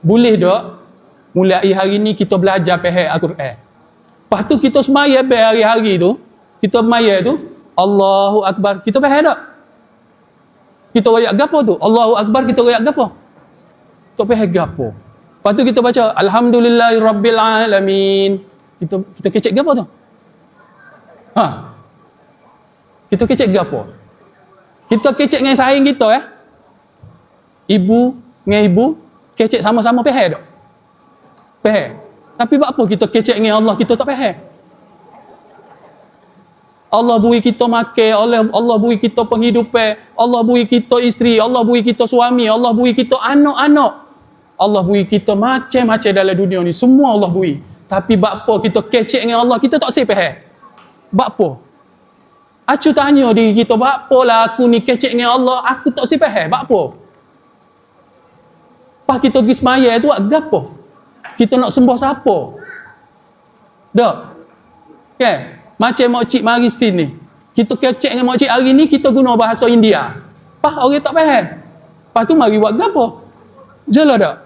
Boleh tak? Mulai hari ni kita belajar faham Al-Quran. Lepas tu kita semaya hari-hari tu, kita semaya tu, Allahu Akbar. Kita faham tak? Kita royak gapo tu? Allahu Akbar, kita royak gapo? Tak faham gapo. Lepas tu kita baca Alhamdulillahirabbil alamin. Kita kecek gapo tu? Ha. Kita kecek gapo? Kita kecek dengan saing kita Ibu dengan ibu kecek sama-sama faham tak? Faham. Tapi buat apa kita kecek dengan Allah kita tak faham? Allah beri kita makan, Allah beri kita penghidupan, Allah beri kita isteri, Allah beri kita suami, Allah beri kita anak-anak. Allah beri kita macam-macam dalam dunia ni, semua Allah beri. Tapi buat apa kita kecek dengan Allah kita tak faham? Buat apa? Acu tanya diri kita, buat apalah aku ni kecek dengan Allah, aku tak faham, buat apa? Pas kita pergi semaya tu, buat apa? Kita nak sembah siapa? Tak? Okay? Macam makcik mari sini. Kita kecek dengan makcik hari ni, kita guna bahasa India. Pas orang tak faham. Lepas tu mari buat apa? Jelas tak?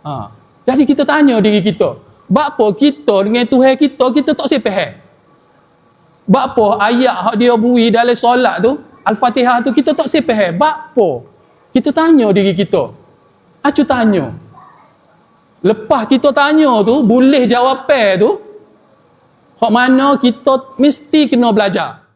Ha. Jadi kita tanya diri kita, buat apa kita dengan Tuhan kita tak faham? Buat apa ayat hak dia beri dalam solat tu, Al-Fatihah tu, kita tak faham? Buat apa? Kita tanya diri kita. Acu tanya. Lepas kita tanya tu, boleh jawapan tu, hak mana kita mesti kena belajar.